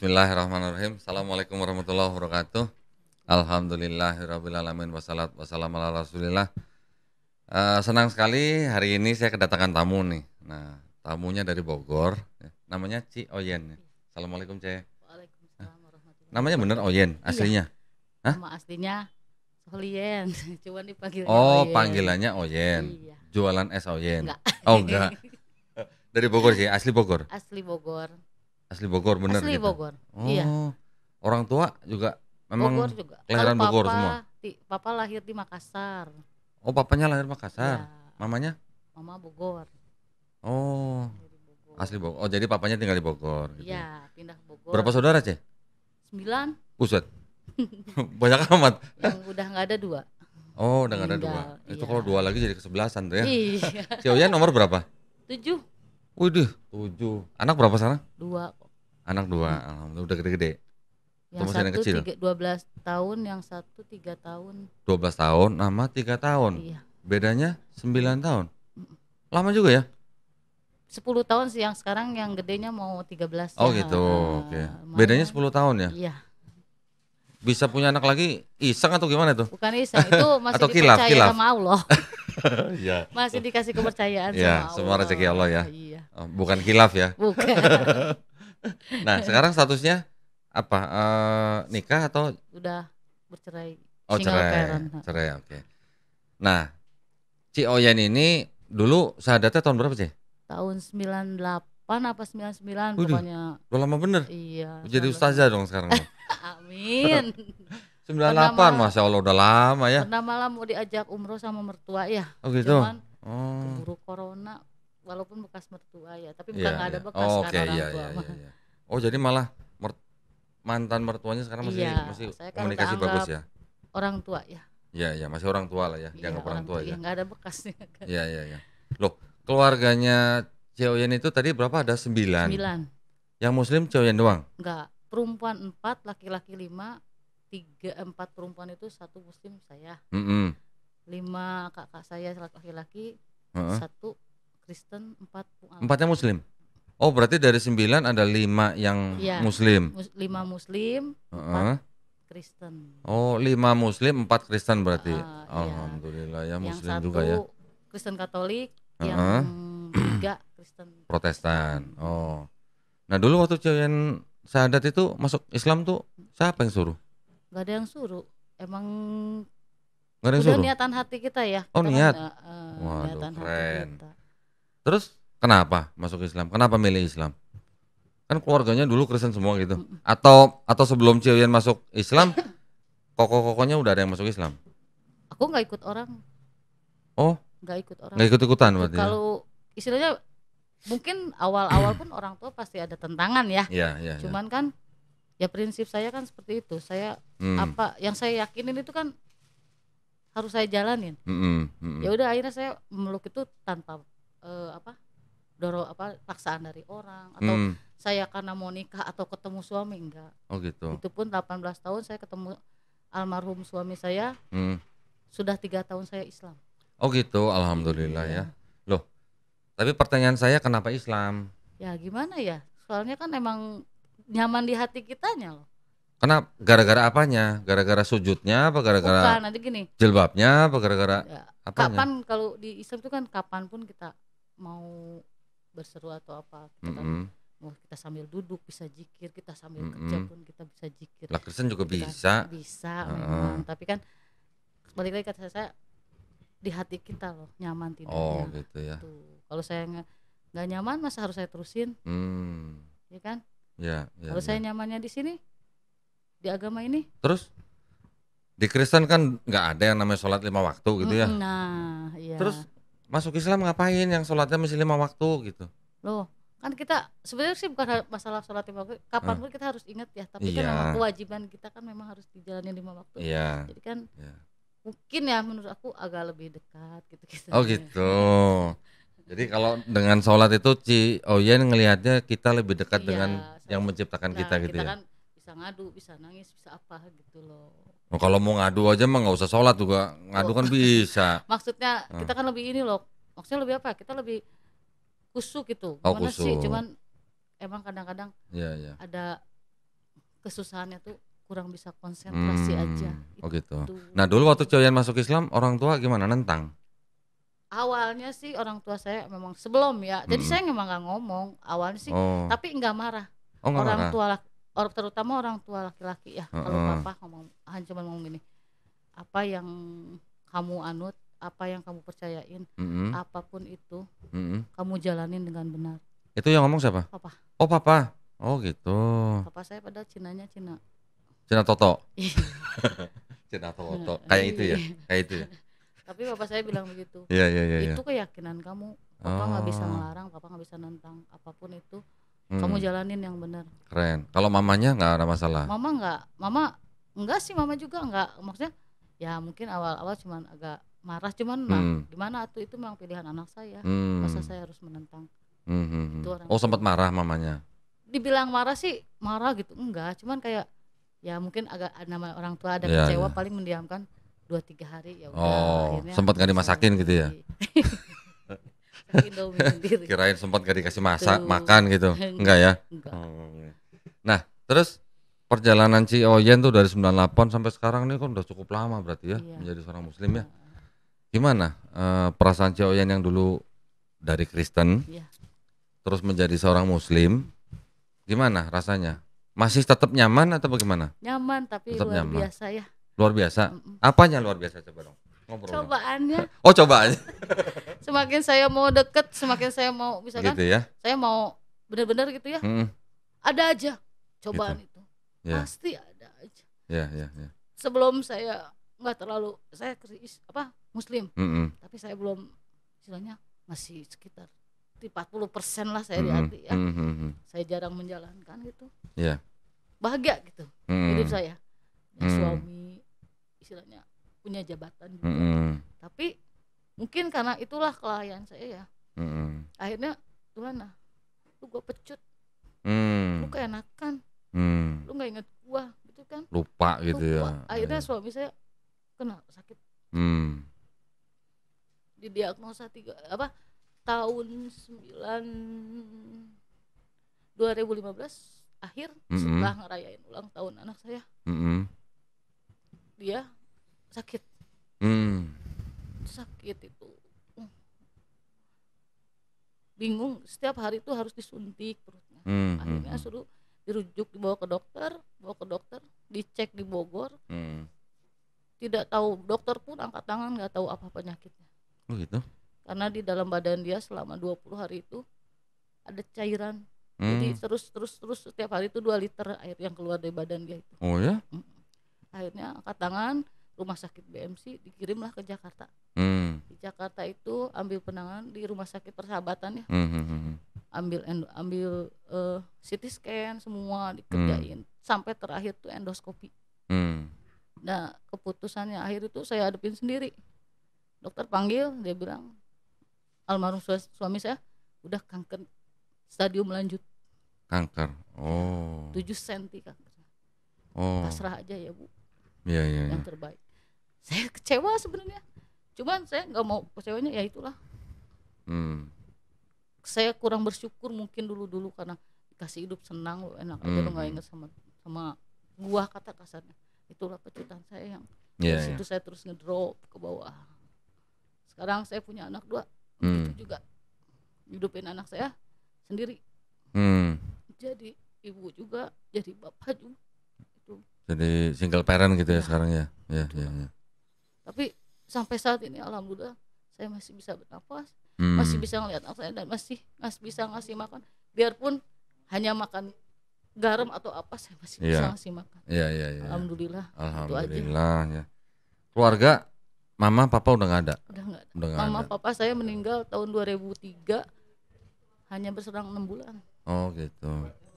Bismillahirrahmanirrahim. Assalamualaikum warahmatullahi wabarakatuh. Alhamdulillahirabbil alamin wassalatu wassalamu ala Rasulillah. Senang sekali hari ini saya kedatangan tamu nih. Nah, tamunya dari Bogor, namanya Ci Oyen. Assalamualaikum, Ce. Waalaikumsalam warahmatullahi Namanya bener wabarakatuh. Oyen Iya, aslinya? Hah? nama aslinya Solien, cuman dipanggilnya Oh, Oyen. panggilannya Oyen. Iya, Jualan es Oyen. enggak. Oh, enggak. Dari Bogor sih, asli Bogor. Asli Bogor. Asli Bogor bener Asli gitu. Bogor. Iya, Oh, orang tua juga Bogor memang juga. Kalau kelahiran Bogor semua. papa lahir di Makassar. Oh, papanya lahir Iya, Makassar. Mamanya? mama Bogor. Oh, Dari Bogor. asli Bogor. Oh, jadi papanya tinggal di Bogor gitu ya. Iya, pindah ke Berapa Bogor. saudara, Ce? 9, Buset. Banyak amat. yang udah nggak ada 2 Oh, udah nggak ada dua. meninggal. Itu Iya. kalau dua lagi jadi kesebelasan tuh ya. Iya. Si Oyan nomor berapa? 7, Widih, 7. Anak berapa sekarang? 2 kok. Anak 2. Alhamdulillah udah gede-gede. Itu Yang masih anak satu kecil. 12 tahun, yang satu 3 tahun. 12 tahun sama 3 tahun. Iya. Bedanya 9 tahun. Lama juga ya? 10 tahun sih, yang sekarang yang gedenya mau 13 Oh ya. gitu. Oke. Lumayan. Bedanya 10 tahun ya? Iya, Bisa punya anak lagi iseng atau gimana tuh? bukan iseng, itu masih Atau kilaf, dipercaya kilaf. sama Allah. Iya. Masih dikasih kepercayaan Iya, sama Allah. semua rezeki Allah ya. Iya, Oh, bukan khilaf ya. bukan. Nah, sekarang statusnya apa? Nikah atau Udah bercerai, single cerai? parent. Cerai, oke. Nah, Ci Oyen ini dulu syahadatnya tahun berapa sih? Tahun 98 apa 99 Waduh, pokoknya. udah lama bener. Iya, Jadi 19. ustazah dong sekarang. Amin. 98, Masya Allah udah lama ya. Pernah malam mau diajak umroh sama mertua ya. Oh gitu. Cuman Oh, keburu corona, walaupun bekas mertua ya, tapi bukan iya, nggak ada iya. bekas Oh, kan oke, orang iya, tua iya, mah. iya, iya. Oh, jadi malah mantan mertuanya sekarang masih Iya, masih saya kan udah komunikasi bagus anggap ya. orang tua ya. Iya, iya, masih orang tua lah ya, Iya, dianggap orang tua iya, ya. nggak ada bekasnya kan. Iya, iya, iya. Loh, keluarganya Ci Oyen itu tadi berapa? Ada 9. 9, Yang muslim Ci Oyen doang. nggak, perempuan 4, laki-laki 5, 4 perempuan itu, 1 muslim saya, Mm-mm. 5 kakak saya laki-laki, Heeh. 1 Kristen, 4 mualaf. Empatnya muslim. Oh, berarti dari 9 ada 5 yang Iya, muslim. 5 muslim, 4 Heeh. Kristen. Oh, 5 muslim, 4 Kristen berarti. Iya. Alhamdulillah ya, Yang muslim 1 juga ya. Kristen Katolik, Heeh. yang 3 Kristen Protestan. Oh. Nah, dulu waktu Cian syahadat itu masuk Islam tuh siapa yang suruh? Gak ada yang suruh, emang Gak ada yang udah suruh. niatan hati kita ya. Oh, Kita niat. Kan, Waduh, niatan hati keren. kita. Terus kenapa masuk Islam? Kenapa milih Islam? Kan keluarganya dulu Kristen semua gitu. Atau sebelum Cian masuk Islam, koko-kokonya udah ada yang masuk Islam. Aku nggak ikut orang, Oh, nggak ikut orang. nggak ikut-ikutan berarti. Ya? Kalau istilahnya mungkin awal-awal pun orang tua pasti ada tentangan ya. Iya, iya. Cuman kan ya prinsip saya kan seperti itu. Saya apa yang saya yakinin itu kan harus saya jalanin. Ya udah, akhirnya saya memeluk itu tanpa paksaan dari orang atau saya karena mau nikah atau ketemu suami, enggak. Oh gitu. Itu pun 18 tahun saya ketemu almarhum suami saya, sudah 3 tahun saya Islam. Oh gitu, alhamdulillah Iya. ya. Loh, tapi pertanyaan saya kenapa Islam? Ya gimana ya, soalnya kan emang nyaman di hati kitanya loh. Kenapa? Gara-gara apanya? Gara-gara sujudnya apa gara-gara Bukan, nanti gini jilbabnya apa gara-gara ya, apanya? kapan kalau di Islam itu kan kapan pun kita mau berseru atau apa, kita kan mau kita sambil duduk bisa zikir, kita sambil kerja pun kita bisa zikir. Lah Kristen juga Gitu kan. bisa. Bisa memang, tapi kan balik lagi kata saya di hati kita loh, nyaman tidaknya. Oh gitu ya. Tuh, kalau saya nggak nyaman, masa harus saya terusin, ya kan? Ya, ya. Kalau saya nyamannya di sini, di agama ini. Terus di Kristen kan nggak ada yang namanya sholat 5 waktu gitu ya. Nah, iya. Terus masuk Islam ngapain yang sholatnya masih 5 waktu gitu? Loh, kan kita sebenarnya sih bukan masalah sholat 5 waktu, kapan pun kita harus ingat ya. Tapi kan Iya. memang kewajiban kita kan memang harus dijalani 5 waktu. Iya. Jadi kan Iya. mungkin ya menurut aku agak lebih dekat gitu. Oh gitu. Jadi kalau dengan sholat itu Ci Oyen ngelihatnya kita lebih dekat Iya, dengan yang menciptakan kita gitu kita ya. kan bisa ngadu, bisa nangis, bisa apa gitu loh. Oh, kalau mau ngadu aja mah nggak usah sholat juga, ngadu kan bisa. Maksudnya kita kan lebih ini loh, maksudnya lebih apa? Kita lebih kusuk gitu. Oh, Gimana sih? kusuk. Cuman emang kadang-kadang Iya, iya. ada kesusahannya tuh kurang bisa konsentrasi aja. Oh gitu. Itu. Nah dulu waktu Ci Oyen masuk Islam orang tua gimana, nentang? Awalnya sih orang tua saya memang sebelum ya, jadi saya memang nggak ngomong awalnya sih, tapi nggak marah. Oh nggak Orang marah. tua terutama orang tua laki-laki ya. Kalau papa ngomong hanya cuma ngomong gini, apa yang kamu anut, apa yang kamu percayain, apapun itu, kamu jalanin dengan benar. Itu yang ngomong siapa? Papa. Oh papa. Oh gitu. Papa saya pada Cinanya Cina Toto. Cina Toto. Kayak itu ya. Kayak itu ya. Tapi papa saya bilang begitu. Iya. Itu keyakinan kamu. Papa nggak bisa ngelarang, papa nggak bisa nentang. Apapun itu kamu jalanin yang benar. Keren. Kalau mamanya nggak ada masalah? Mama enggak sih, mama juga enggak. Maksudnya ya mungkin awal-awal cuman agak marah, cuman gimana tuh, itu memang pilihan anak saya. Masa saya harus menentang. Sempat marah mamanya? Dibilang marah sih marah gitu enggak, cuman kayak ya mungkin agak nama orang tua ada kecewa, paling mendiamkan 2-3 hari ya udah. Sempat nggak dimasakin gitu ya? Kirain sempat gak dikasih makan gitu. Enggak ya? Enggak. Nah terus perjalanan Ci Oyen tuh dari 98 sampai sekarang nih kan udah cukup lama berarti ya, menjadi seorang muslim ya. Gimana perasaan Ci Oyen yang dulu dari Kristen terus menjadi seorang muslim, gimana rasanya? Masih tetap nyaman atau bagaimana? Nyaman, tapi tetap luar biasa ya. Luar biasa? Apanya luar biasa, coba dong? Cobaannya. Oh cobaannya. Semakin saya mau deket, semakin saya mau misalkan gitu ya? Saya mau benar-benar gitu ya. Ada aja cobaan gitu. Itu. Pasti ada aja. Ya. Sebelum saya nggak terlalu, saya muslim, tapi saya belum, istilahnya masih sekitar 40% lah saya di hati ya. Saya jarang menjalankan gitu. Bahagia gitu hidup saya. Suami istilahnya punya jabatan juga. Tapi mungkin karena itulah kelalaian saya ya. Akhirnya Tuhan lu gue pecut. Lu keenakan. Lu gak inget gua gitu kan. Lupa gitu ya. Akhirnya suami saya kena sakit. Didiagnosa tahun 2015 akhir, setelah ngerayain ulang tahun anak saya. Dia sakit. Sakit itu bingung, setiap hari itu harus disuntik perutnya. Akhirnya suruh dirujuk, dibawa ke dokter, dicek di Bogor. Tidak tahu, dokter pun angkat tangan, nggak tahu apa penyakitnya. Oh gitu. Karena di dalam badan dia selama 20 hari itu ada cairan. Jadi terus setiap hari itu 2 liter air yang keluar dari badan dia itu. Oh ya? Akhirnya angkat tangan, rumah sakit BMC, dikirimlah ke Jakarta. Di Jakarta itu ambil penanganan di rumah sakit Persahabatan ya. Ambil CT scan semua dikerjain, sampai terakhir tuh endoskopi. Nah keputusannya akhir itu saya hadapin sendiri. Dokter panggil, dia bilang almarhum suami saya udah kanker stadium lanjut. Kanker. 7 cm kanker. Pasrah aja ya Bu. Iya. Yang terbaik. Saya kecewa sebenarnya. Cuman saya nggak mau kecewanya, ya itulah. Saya kurang bersyukur mungkin dulu karena dikasih hidup senang, lu enak aja, lu nggak inget sama gua, kata kasarnya. Itulah pecutan saya yang dari situ saya terus ngedrop ke bawah. Sekarang saya punya anak 2, itu juga hidupin anak saya sendiri. Jadi ibu juga, jadi bapak juga. Itu. Jadi single parent gitu ya sekarang ya. Ya. Tapi sampai saat ini alhamdulillah saya masih bisa bernafas, masih bisa ngelihat anak saya, dan masih bisa ngasih makan. Biarpun hanya makan garam atau apa, saya masih bisa ngasih makan. Iya. Alhamdulillah. Alhamdulillah ya. Keluarga mama papa udah nggak ada? Udah nggak ada. Mama papa saya meninggal tahun 2003, hanya berselang 6 bulan. Oh gitu.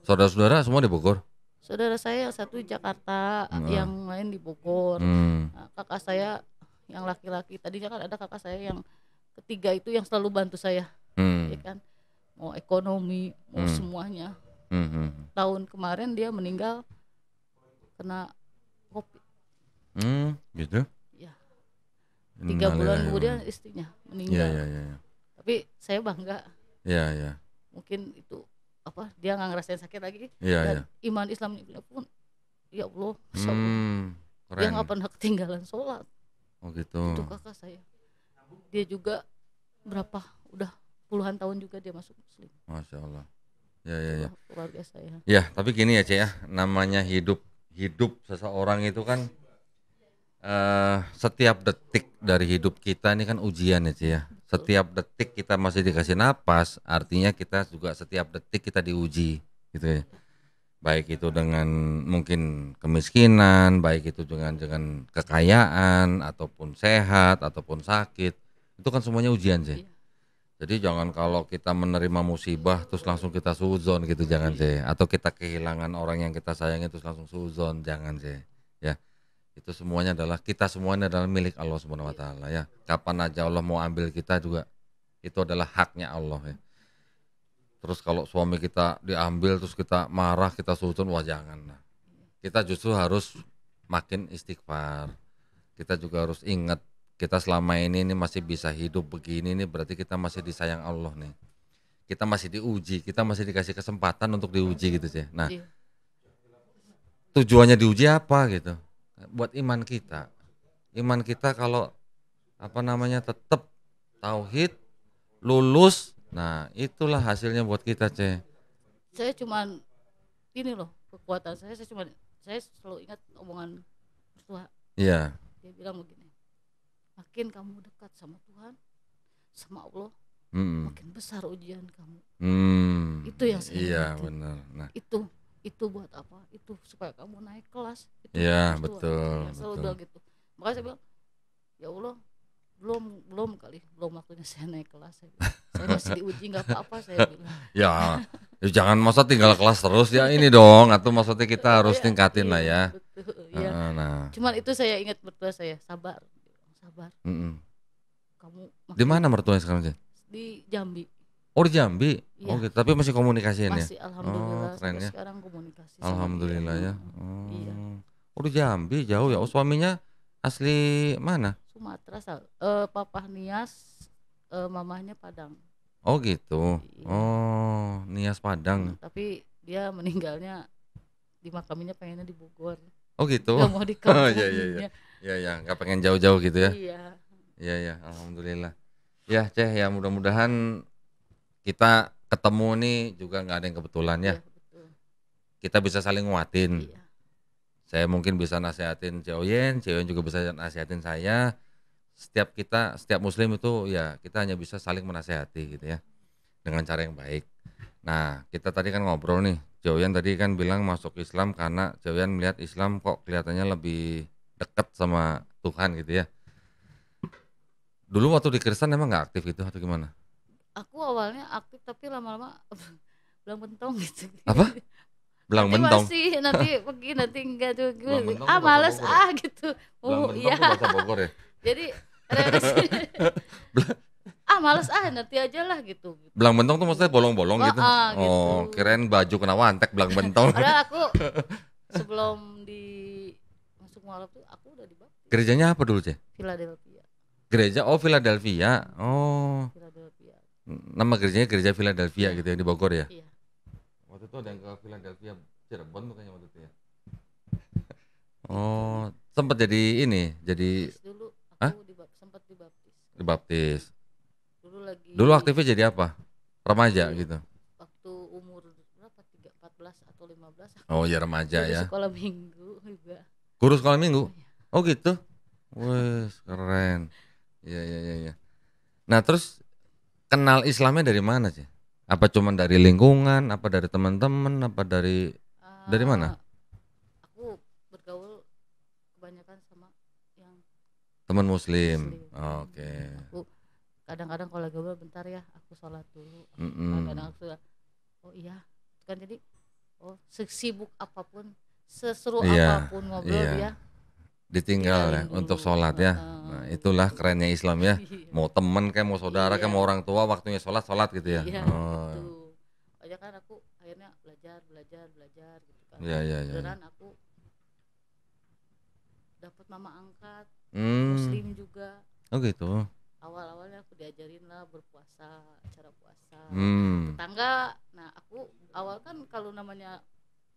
Saudara-saudara semua di Bogor? Saudara saya yang satu di Jakarta, yang lain di Bogor. Nah, kakak saya yang laki-laki, tadinya kan ada kakak saya yang ketiga itu yang selalu bantu saya, ya kan, mau ekonomi, mau semuanya. Tahun kemarin dia meninggal kena COVID. Gitu? Ya. 3 bulan kemudian istrinya meninggal. Iya. Tapi saya bangga. Iya. Mungkin itu dia nggak ngerasain sakit lagi. Iya. Iman Islamnya pun ya Allah, Masya Allah. Dia Keren. nggak pernah ketinggalan sholat. Oh gitu. Itu kakak saya. Dia juga udah puluhan tahun juga dia masuk Muslim. Masya Allah. Ya. Keluarga saya. Ya, tapi gini ya Cek ya, namanya hidup seseorang itu kan setiap detik dari hidup kita ini kan ujian ya Cek ya. Setiap detik kita masih dikasih napas, artinya kita juga setiap detik kita diuji gitu ya. Baik itu dengan mungkin kemiskinan, baik itu dengan kekayaan ataupun sehat ataupun sakit, itu kan semuanya ujian sih. Jadi jangan kalau kita menerima musibah terus langsung kita suudzon gitu, jangan sih. Atau kita kehilangan orang yang kita sayangi terus langsung suudzon, jangan sih. Ya, itu semuanya adalah milik Allah Subhanahu Wa Taala ya. Kapan aja Allah mau ambil kita juga itu adalah haknya Allah ya. Terus kalau suami kita diambil terus kita marah, kita suudzon, wah jangan. Kita justru harus makin istighfar. Kita juga harus ingat kita selama ini masih bisa hidup begini nih, berarti kita masih disayang Allah nih. Kita masih diuji, kita masih dikasih kesempatan untuk diuji gitu sih. Nah, tujuannya diuji apa gitu? Buat iman kita. Iman kita kalau tetap tauhid, lulus. Nah, itulah hasilnya buat kita, Ce. Saya cuman ini loh, kekuatan saya selalu ingat omongan mertua. Iya. Dia bilang begini, makin kamu dekat sama Tuhan, sama Allah, makin besar ujian kamu. Itu yang saya ingat. Benar. Nah, itu buat apa? Itu supaya kamu naik kelas. Iya, betul. Selalu bilang gitu. Makanya saya bilang, ya Allah, belum waktunya saya naik kelas. Saya masih diuji, nggak apa-apa saya bilang. Ya jangan masa tinggal kelas terus ya ini dong, atau maksudnya kita harus tingkatin lah ya. Betul, ya. Nah. Cuman itu saya ingat mertua saya, sabar. Kamu di mana mertuanya sekarang sih? Di Jambi. Oh di Jambi. Iya. Oh gitu. Tapi masih komunikasiin ya? Masih, alhamdulillah. Keren ya. Sekarang komunikasi. Alhamdulillah ya. Iya. Oh di Jambi jauh ya. Oh suaminya asli mana? Sumatera. Papa Nias, mamahnya Padang. Oh gitu. Iya. Oh Nias Padang. Tapi dia meninggalnya di makaminya pengennya di Bogor. Oh gitu. Gak mau di kampung. Iya. Nggak pengen jauh-jauh gitu ya? Iya. Alhamdulillah. Ya Ceh ya, mudah-mudahan kita ketemu nih juga nggak ada yang kebetulan ya. Betul. Kita bisa saling nguatin. Iya. Saya mungkin bisa nasihatin Ceoyen juga bisa nasihatin saya. Setiap muslim itu ya kita hanya bisa saling menasehati gitu ya, dengan cara yang baik. Nah kita tadi kan ngobrol nih, Ceoyen tadi kan bilang masuk Islam karena Ceoyen melihat Islam kok kelihatannya lebih dekat sama Tuhan gitu ya. Dulu waktu di Kristen emang nggak aktif gitu atau gimana? Aku awalnya aktif tapi lama-lama belang bentong gitu. Apa? Belang bentong? Nanti pergi nanti enggak tuh. Males gitu. Belang bentong tuh bahasa Bogor ya? Jadi males nanti aja lah gitu. Belang bentong tuh maksudnya bolong-bolong gitu? Oh gitu. Kirain baju kena wantek belang bentong. Padahal aku sebelum masuk mualaf tuh aku udah dibaptis. Gerejanya apa dulu Ceh? Philadelphia. Gereja Philadelphia. Philadelphia. Nama gerejanya gereja Philadelphia gitu ya di Bogor ya? Iya. Waktu itu ada yang ke Philadelphia Cirebon tuh kayaknya waktu itu ya. Oh, sempat jadi dulu aku sempat dibaptis. Dulu aktifnya jadi apa? Remaja gitu. Waktu umur berapa? 14 atau 15. Oh ya remaja ya. Sekolah minggu juga. Guru sekolah minggu? Oh gitu. Wih, keren. Iya. Nah, terus kenal Islamnya dari mana sih? Apa cuma dari lingkungan, apa dari teman-teman, apa dari mana? Aku bergaul kebanyakan sama yang teman muslim. Oke. Aku kadang-kadang kalau gaul bentar ya, aku sholat dulu. Kadang-kadang aku kan jadi sesibuk apapun, seseru apapun ngobrol dia ditinggal ya untuk sholat ya. Nah itulah kerennya Islam ya. Mau temen kayak mau saudara kayak mau orang tua, waktunya sholat gitu ya. Gitu. Aja kan aku akhirnya belajar gitu kan. Beneran aku dapat mama angkat muslim juga. Oh gitu. Awal-awalnya aku diajarin lah berpuasa, cara puasa. Hmm. Tetangga, nah aku awal kan kalau namanya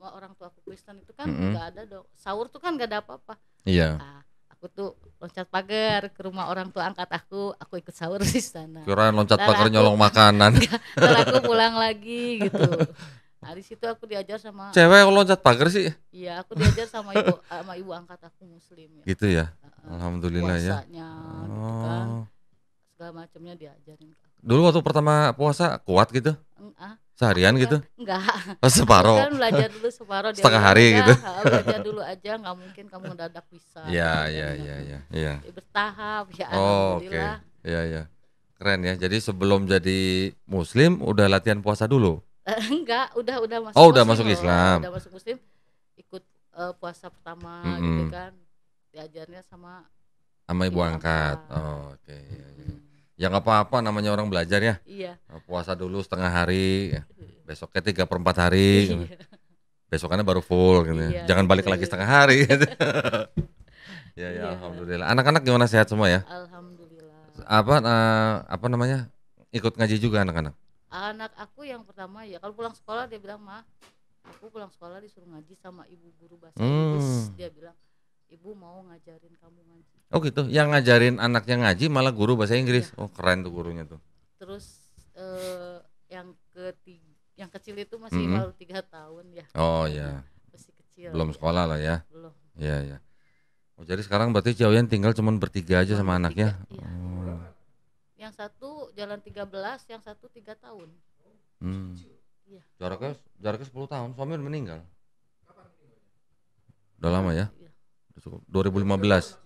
orang tua aku Kristen itu kan nggak ada dong sahur tuh kan nggak ada apa-apa. Iya. Nah, aku tuh loncat pagar ke rumah orang tua angkat aku ikut sahur di sana. Kirain loncat pagar nyolong makanan. Ntar aku pulang lagi gitu. Nah di situ aku diajar sama cewek yang loncat pagar sih. Iya, aku diajar sama ibu angkat aku muslim ya. Gitu ya. Alhamdulillah ya. Puasanya gitu kan. Segala macamnya diajarin. Dulu waktu pertama puasa kuat gitu? Seharian gitu? Enggak. Separoh. Kan belajar dulu separoh. Setengah hari gitu? Belajar dulu aja, nggak mungkin kamu mendadak bisa. Iya. Bertahap ya. Oke. Iya. Keren ya. Jadi sebelum jadi muslim udah latihan puasa dulu? Enggak, udah masuk. Oh, udah masuk Islam. Udah masuk muslim, ikut puasa pertama gitu kan. Diajarnya sama ibu angkat. Oh, oke. Ya nggak apa-apa, namanya orang belajar ya. Iya. Puasa dulu setengah hari, besoknya 3/4 hari. Besokannya baru full gitu ya. Jangan balik lagi setengah hari gitu. Ya, alhamdulillah. Anak-anak gimana, sehat semua ya? Alhamdulillah. Apa namanya? Ikut ngaji juga anak-anak? Anak aku yang pertama ya kalau pulang sekolah dia bilang, "Ma, aku pulang sekolah disuruh ngaji sama ibu guru bahasa Inggris." Dia bilang, "Ibu mau ngajarin kamu ngaji." Oh gitu, yang ngajarin anaknya ngaji malah guru bahasa Inggris. Iya. Oh keren tuh gurunya tuh. Terus yang kecil itu masih baru 3 tahun ya. Oh ya. Masih kecil. Belum sekolah lah ya. Belum. Iya. Oh jadi sekarang berarti Ciaoyan tinggal cuma bertiga aja sama anaknya? Iya. Yang satu jalan 13, yang satu 3 tahun. Iya. Jaraknya 10 tahun, suami udah meninggal. Udah lama ya? Iya. 2015.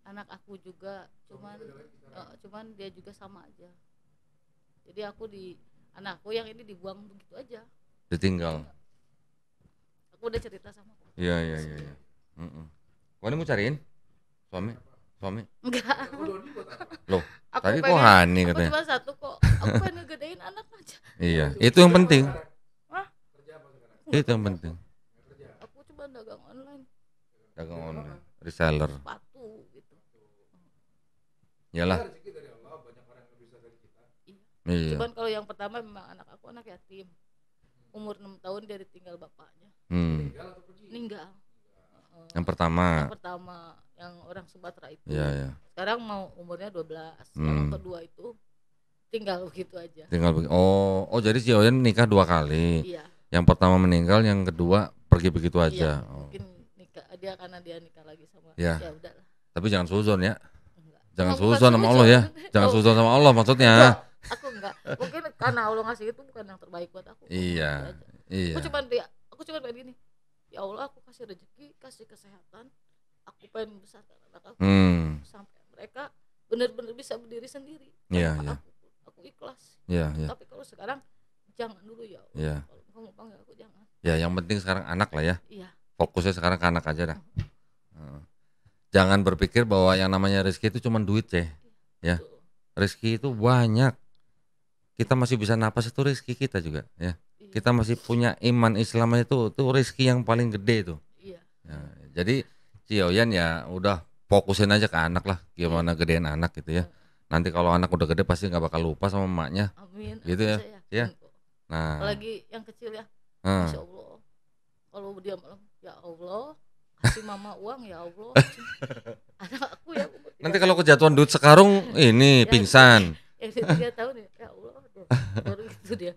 Anak aku juga, cuman dia juga sama aja. Jadi anakku yang ini dibuang begitu aja. Ditinggal. Aku udah cerita sama aku. Iya. Kau ini mau cariin suami? Enggak. Loh, tadi kok Hani katanya. Aku cuma satu kok. Aku pengen ngegedein anak aja. Iya, itu yang penting. Itu yang penting. Aku cuma dagang online, reseller. sepatu gitu. Iyalah. Iya. Cuman kalau yang pertama memang anak aku anak yatim. Umur 6 tahun dia ditinggal bapaknya. Meninggal. Yang pertama yang orang Sumatera itu. Iya. Sekarang mau umurnya 12. Yang kedua itu tinggal begitu aja. Oh jadi Ciaoyan nikah 2 kali. Iya. Yang pertama meninggal, yang kedua pergi begitu aja. Iya, mungkin nikah karena dia nikah lagi sama. Ya udahlah. Tapi jangan suzon ya. Enggak. Jangan suzon sama Allah ya. Jangan suzon sama Allah maksudnya. Aku enggak. Mungkin karena Allah ngasih itu bukan yang terbaik buat aku. Iya. Aku cuma pengen gini. Ya Allah, aku kasih rezeki, kasih kesehatan. Aku pengen besarkan anak aku sampai mereka benar-benar bisa berdiri sendiri. Iya. Aku ikhlas. Iya. Tapi kalau sekarang jangan dulu ya. Iya. Kalau kamu panggil aku jangan. Ya, yang penting sekarang anak lah ya. Iya. Fokusnya sekarang ke anak aja dah. Jangan berpikir bahwa yang namanya rezeki itu cuma duit, ya. Rezeki itu banyak. Kita masih bisa napas itu rezeki kita juga, ya. Kita masih punya iman Islam itu rezeki yang paling gede itu. Iya. Ya, jadi Ciaoyan ya udah fokusin aja ke anak lah, gimana gedein anak gitu ya. Nanti kalau anak udah gede pasti nggak bakal lupa sama emaknya. Amin. Gitu ya. Ya. Nah. Apalagi yang kecil ya. Masya Allah. Kalau dia malam, ya Allah, kasih mama uang ya Allah. Anak aku ya. Nanti kalau kejatuhan duit sekarung ini pingsan. Yang 3 tahun ya Allah. Baru gitu dia.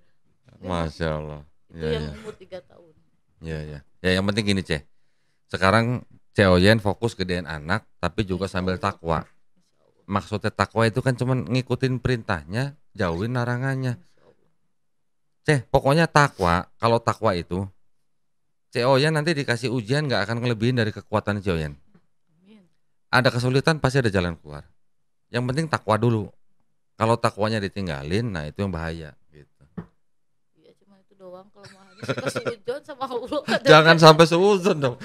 Masya Allah. Itu yang umur 3 tahun. Iya. Ya yang penting gini sekarang Ciaoyan fokus gedein anak tapi juga sambil takwa. Maksudnya takwa itu kan cuma ngikutin perintahnya, jauhin larangannya. Pokoknya takwa. Kalau takwa itu Ciaoyan nanti dikasih ujian gak akan ngelebihin dari kekuatan Ciaoyan. Ada kesulitan pasti ada jalan keluar. Yang penting takwa dulu. Kalau takwanya ditinggalin, nah itu yang bahaya gitu. Iya, cuma itu doang. Kalau mau suka seuzon sama Allah. Jangan sampai seuzon dong.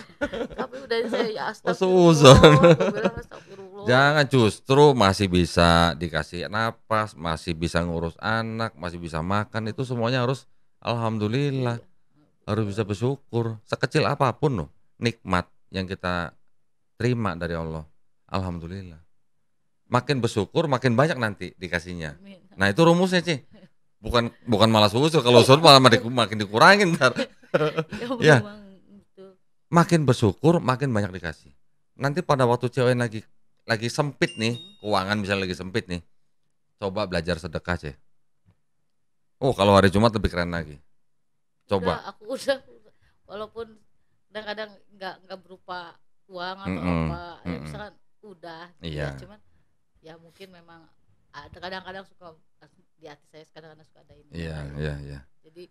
Tapi udah saya ya astagfirullah. Jangan, justru masih bisa dikasih napas, masih bisa ngurus anak, masih bisa makan, itu semuanya harus alhamdulillah. Harus bisa bersyukur. Sekecil apapun loh nikmat yang kita terima dari Allah. Alhamdulillah. Makin bersyukur makin banyak nanti dikasihnya. Nah itu rumusnya Bukan malah susul. Kalau susul malah makin dikurangin ntar. Ya, memang itu. makin bersyukur makin banyak dikasih. Nanti pada waktu cewek lagi sempit nih, keuangan misalnya lagi sempit nih, coba belajar sedekah, Ceh. Oh, kalau hari Jumat lebih keren lagi. Coba. Aku udah walaupun kadang-kadang nggak berupa uang atau apa, ya misalkan udah gitu ya, Iya. cuman ya mungkin memang ada kadang-kadang suka di hati saya, kadang-kadang suka ada ini. Iya. Jadi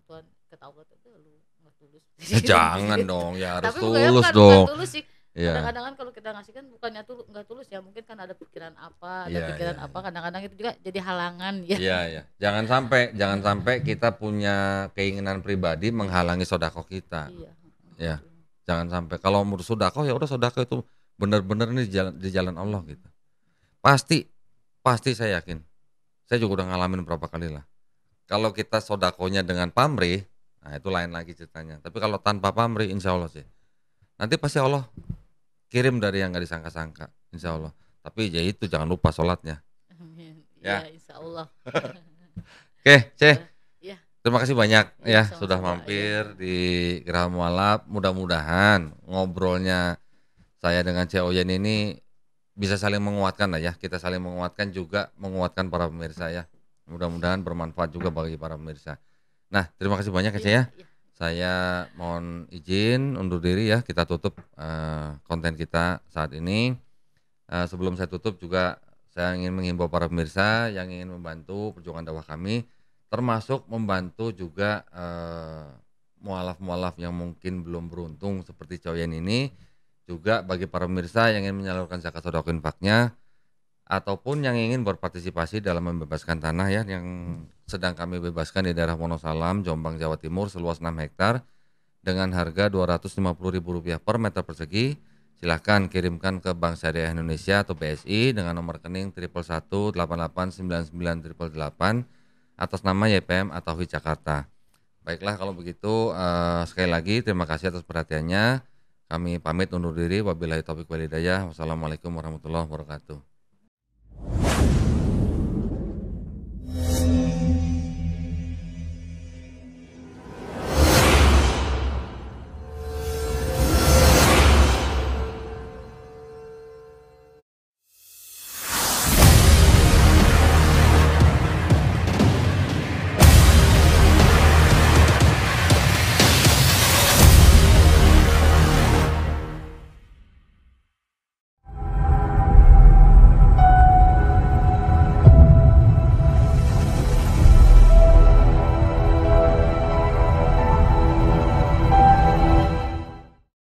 Tuhan ketahuan itu lu nggak tulus. Jangan dong, ya harus Tapi tulus bukan dong. tulus sih. Iya. Kadang-kadang kan kalau kita ngasih kan bukannya nggak tulus ya, mungkin kan ada pikiran apa, ada Iya, pikiran iya, apa, kadang-kadang itu juga jadi halangan ya. Iya. Jangan sampai kita punya keinginan pribadi menghalangi sedekah kita. Iya. Ya. Jangan sampai. Kalau mau sedekah ya udah sedekah itu benar-benar nih di jalan Allah gitu. Pasti saya yakin. Saya juga udah ngalamin berapa kali lah. Kalau kita sodakonya dengan pamrih, nah itu lain lagi ceritanya. Tapi kalau tanpa pamrih, insya Allah sih. Nanti pasti Allah kirim dari yang nggak disangka-sangka, insya Allah. Tapi ya itu jangan lupa sholatnya. Ya, insya Allah. Oke, Ceh. Ya. Terima kasih banyak ya sama-sama, sudah mampir di Geraha Mualaf. Mudah-mudahan ngobrolnya saya dengan Ceh Oyen ini bisa saling menguatkan lah ya. Kita saling menguatkan juga menguatkan para pemirsa ya. Mudah-mudahan bermanfaat juga bagi para pemirsa. Nah, terima kasih banyak ya Ceh ya. Saya mohon izin undur diri ya. Kita tutup konten kita saat ini. Sebelum saya tutup juga saya ingin menghimbau para pemirsa yang ingin membantu perjuangan dakwah kami, termasuk membantu juga mualaf-mualaf yang mungkin belum beruntung seperti Ceh Oyen ini. Juga bagi para pemirsa yang ingin menyalurkan zakat sedekah infaknya ataupun yang ingin berpartisipasi dalam membebaskan tanah ya yang sedang kami bebaskan di daerah Wonosalam, Jombang, Jawa Timur seluas 6 hektar dengan harga Rp250.000 per meter persegi. Silahkan kirimkan ke Bank Syariah Indonesia atau BSI dengan nomor rekening 111889988 atas nama YPM atau Jakarta. Baiklah kalau begitu sekali lagi terima kasih atas perhatiannya. Kami pamit undur diri. Wabillahi taufiq wal hidayah. Wassalamualaikum warahmatullahi wabarakatuh.